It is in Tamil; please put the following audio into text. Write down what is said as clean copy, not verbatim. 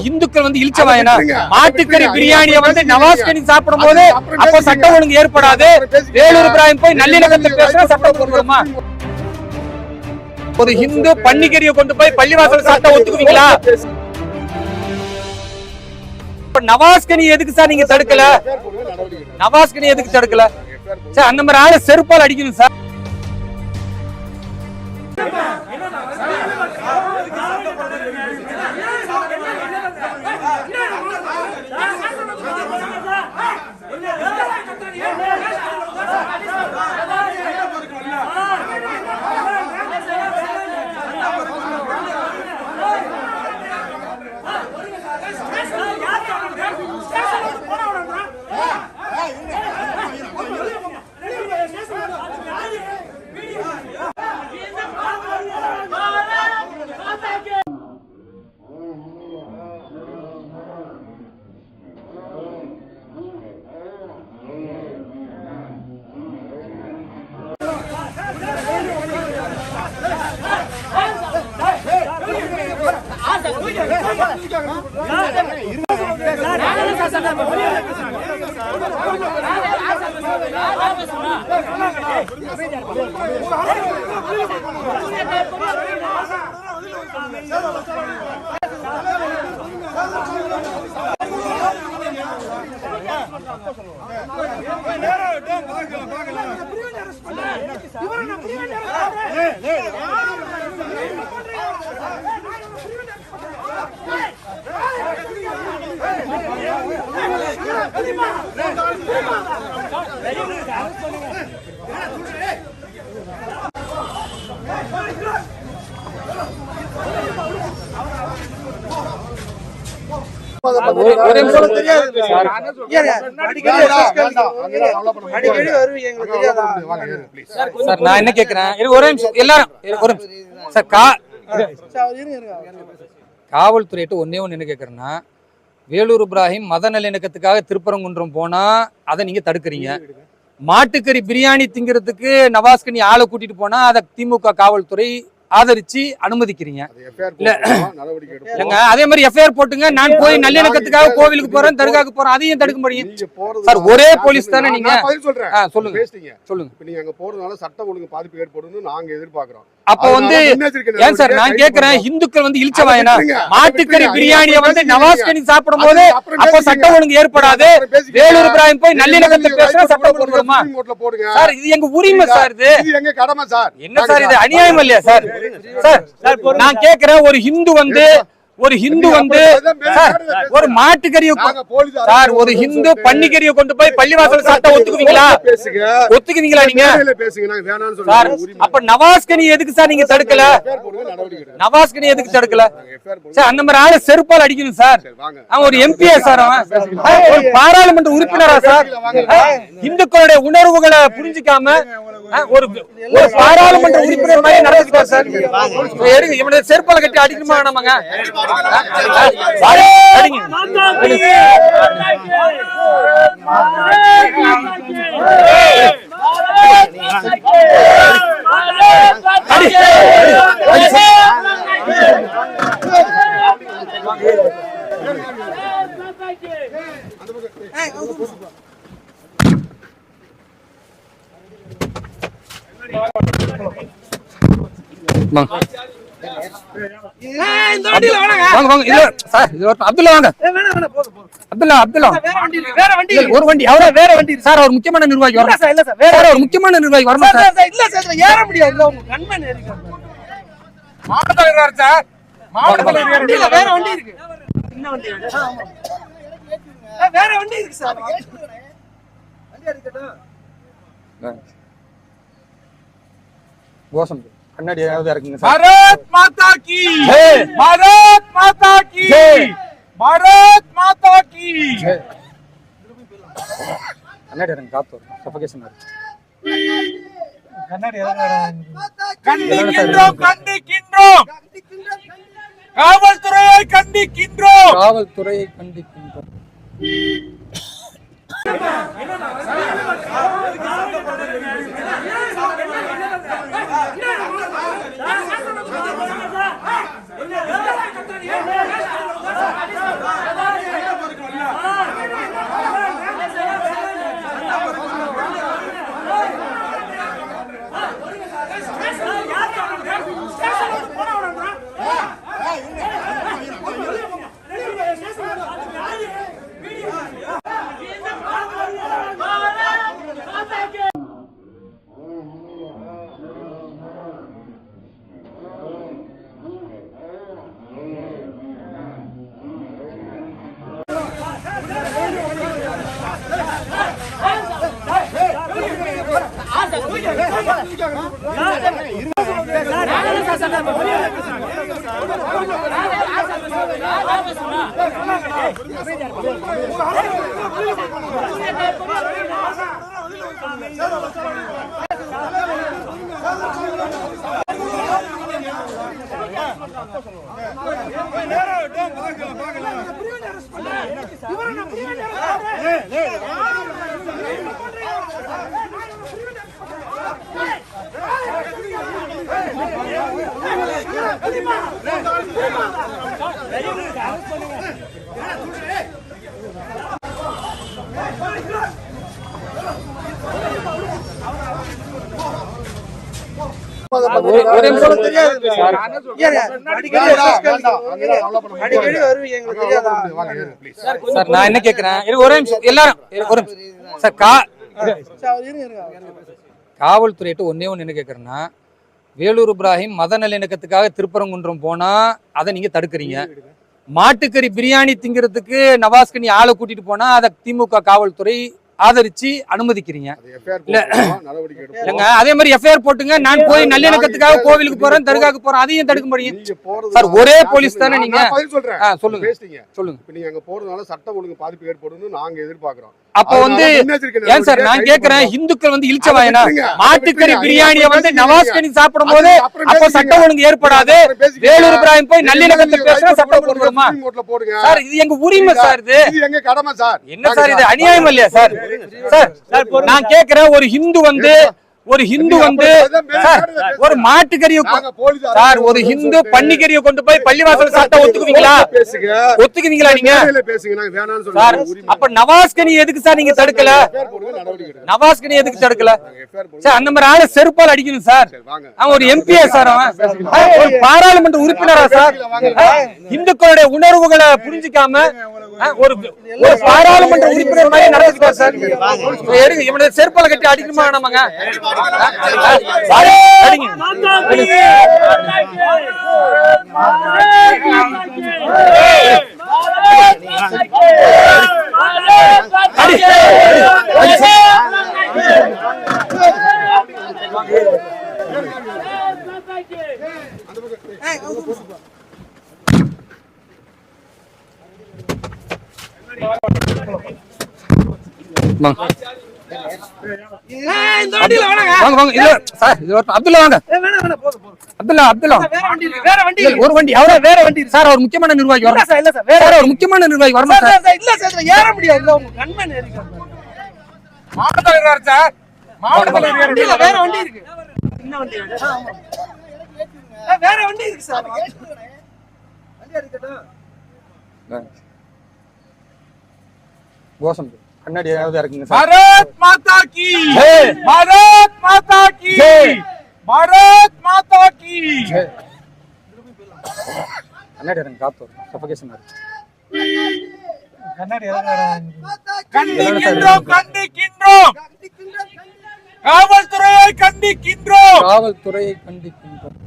இந்துக்கள் வந்து இழிச்சவாயனா மாட்டுக்கறி பிரியாணியை வந்து நவாஸ்கனி சாப்பிடும் போது அப்போ சட்டம் ஒழுங்கு ஏற்படாது. வேலூர் இப்ராஹிம் போய் நல்லிணக்கத்தில் பேசினா சட்டம் ஒழுங்குமா? ஒரு ஹிந்து பன்னிக்கறியை கொண்டு போய் பள்ளிவாசல் சாப்பிட்டா ஒத்துக்குவீங்களா? நவாஸ்கனி எதுக்கு சார் நீங்க தடுக்கல? நவாஸ்கனி எதுக்கு தடுக்கல சார்? அந்த மாதிரி ஆளை செருப்பால் அடிக்கணும் சார். நான் என்ன கேக்குறேன், காவல்துறையிட்ட ஒன்னே ஒன்னு என்ன கேக்குறேன்னா, வேலூர் இப்ராஹிம் மத நல்லிணக்கத்துக்காக திருப்பரங்குன்றம் போனா அதை நீங்க தடுக்கிறீங்க. மாட்டுக்கறி பிரியாணி திங்கிறதுக்கு நவாஸ்கனி ஆளை கூட்டிட்டு போனா அதை திமுக காவல்துறை ஆதரிச்சு அனுமதிக்கிறீங்க. அதே மாதிரி எஃப்ஐஆர் போட்டுங்க. நான் போய் நல்லிணக்கத்துக்காக கோவிலுக்கு போறேன், தர்காவுக்கு போறேன், அதையும் தடுக்க முடியும் சார். ஒரே போலீஸ் தானே நீங்க? சொல்லுங்க சொல்லுங்க. நீங்க அங்க போறதுனால சட்டம் ஒழுங்கு பாதிப்பு ஏற்படும்னு நாங்க எதிர்பார்க்கிறோம். அப்ப வந்து ஏன் சார் நான் கேக்குறேன், இந்துக்கள் வந்து இழிச்சவாயனா மாட்டுக்கறி பிரியாணியை வந்து நவாஸ்கனி சாப்பிடும் போது அப்போ சட்டம் ஒழுங்கு ஏற்படாது. வேலூர் இப்ராஹிம் போய் நல்லிணக்கத்தில் பேசினா சட்டம் ஒழுங்குமா சார்? இது எங்க உரிமை சார், இது எங்க கடமை சார். என்ன சார் இது அநியாயம் இல்லையா சார்? சார் நான் கேக்குறேன், ஒரு ஹிந்து வந்து ஒரு மாட்டுக்கறியை சார், ஒரு ஹிந்து பன்னிக்கறியை கொண்டு போய் பள்ளிவாசல் சாப்பிட்டா ஒத்துக்குவீங்களா? ஒத்துக்குவீங்களா நீங்க? சார் அப்ப நவாஸ்கனி எதுக்கு சார் நீங்க தடுக்கல? நவாஸ்கனி எதுக்கு தடுக்கல சார்? அந்த மாதிரி ஆளை செருப்பால் அடிக்கணும் சார். அவன் ஒரு எம்பியா சார், அவன் ஒரு பாராளுமன்ற உறுப்பினரா சார்? இந்துக்களுடைய உணர்வுகளை புரிஞ்சுக்காம ஒரு பாராளுமன்ற உறுப்பினர் மாதிரி நடந்துட்டார் சார். இவனுடைய செருப்பால கட்டி அடிக்கணுமா நமங்க? ஒரு வண்டி வேற வண்டி சார். ஒரு முக்கியமான நிர்வாகி வரணும். ஒரு முக்கியமான நிர்வாகி வரணும் சார். இல்ல சார் ஏற முடியாது. மாவட்ட தலைவர் சார், மாவட்ட தலைவர் வேற வண்டி இருக்கு. என்ன வண்டி? வேற வண்டி இருக்கு சார். வண்டி எடுக்கட்டும். கோசம் கண்ணாடி ஏதாவது இருக்குங்க சார். பாரத் மாதா கி ஜெய், பாரத் மாதா கி ஜெய், பாரத் மாதா கி ஜெய். கண்ணாடி இருங்க, காத்து சஃபகேஷன் இருக்கு. கண்ணாடி கண்டிக்கின்றோம், கண்டிக்கின்றோம். காவல்துறையை கண்டிக்கின்றோம், காவல்துறையை கண்டிக்கின்றோம். நான் என்ன கேக்குறேன், எல்லாரும் காவல்துறையிட்ட ஒன்னே ஒன்னு என்ன கேக்குறேன்னா, வேலூர் இப்ராஹிம் மத நல்லிணக்கத்துக்காக திருப்பரங்குன்றம் போனா அதை நீங்க தடுக்கிறீங்க. மாட்டுக்கறி பிரியாணி திங்கிறதுக்கு நவாஸ்கனி ஆளை கூட்டிட்டு போனா அதை திமுக காவல்துறை ஆதரிச்சு அனுமதிக்கிறீங்க. இல்லங்க, அதே மாதிரி எஃப்ஐஆர் போட்டுங்க. நான் போய் நல்லிணக்கத்துக்காக கோவிலுக்கு போறேன், தர்காவுக்கு போறேன், அதையும் தடுக்க முடியும் சார். ஒரே போலீஸ் தானே நீங்க. சொல்லுங்க சொல்லுங்க. நீங்க அங்க போறதுனால சட்டம் ஒழுங்கு பாதிப்பு ஏற்படும்னு நாங்க எதிர்பார்க்கிறோம். அப்ப ஏன் சார் நான் கேக்குறேன், இந்துக்கள் இழிச்சவாயனா மாட்டுக்கறி பிரியாணியை நவாஸ்கனி சாப்பிடும் போது அப்ப சட்டம் ஒழுங்கு ஏற்படாது. வேலூர் இப்ராஹிம் போய் நல்லிணக்கத்தை பேசுற சட்டம் போடுமா சார்? இது எங்க உரிமை சார், இது எங்க கடமை சார். என்ன சார் இது அநியாயம் இல்லையா சார்? சார் நான் கேக்குறேன், ஒரு ஹிந்து ஒரு மாட்டுக்கறியை சார், ஒரு ஹிந்து பன்னிக்கறியை கொண்டு போய் பள்ளிவாசல் சாப்பிட்டா ஒத்துக்குவீங்களா நீங்க? சார் அப்ப நவாஸ்கனி எதுக்கு சார் நீங்க தடுக்கல? நவாஸ்கனி எதுக்கு தடுக்கல சார்? அந்த மாதிரி ஆளை செருப்பால் அடிக்கணும் சார். அவன் ஒரு எம்பியா சார், அவன் ஒரு பாராளுமன்ற உறுப்பினரா சார்? இந்துக்களுடைய உணர்வுகளை புரிஞ்சுக்காம ஒரு பாராளுமன்ற உறுப்பினர் மாதிரி நடந்துட்டார் சார். இவனை செருப்பால கட்டி அடிக்கணுமா நம்மங்க? ஒரு வண்டி வேற வண்டி சார். ஒரு முக்கியமான நிர்வாகி வரணும். ஒரு முக்கியமான நிர்வாகி வரணும் சார். ஏற முடியாது. மாவட்ட தலைவர் சார், மாவட்ட தலைவர் வேற வண்டி இருக்கு. என்ன வண்டி? வேற வண்டி இருக்கு சார். வண்டி எடுக்கட்டும். கோசம் கண்ணாடி ஏதாவது இருக்குங்க சார். பாரத் மாதா கி ஜெய், பாரத் மாதா கி ஜெய், பாரத் மாதா கி ஜெய். கண்ணாடி இருங்க, காத்து சஃபகேஷன் இருக்கு. கண்ணாடி கண்டிக்கின்றோம், கண்டிக்கின்றோம். காவல்துறையை கண்டிக்கின்றோம், காவல்துறையை கண்டிக்கின்றோம்.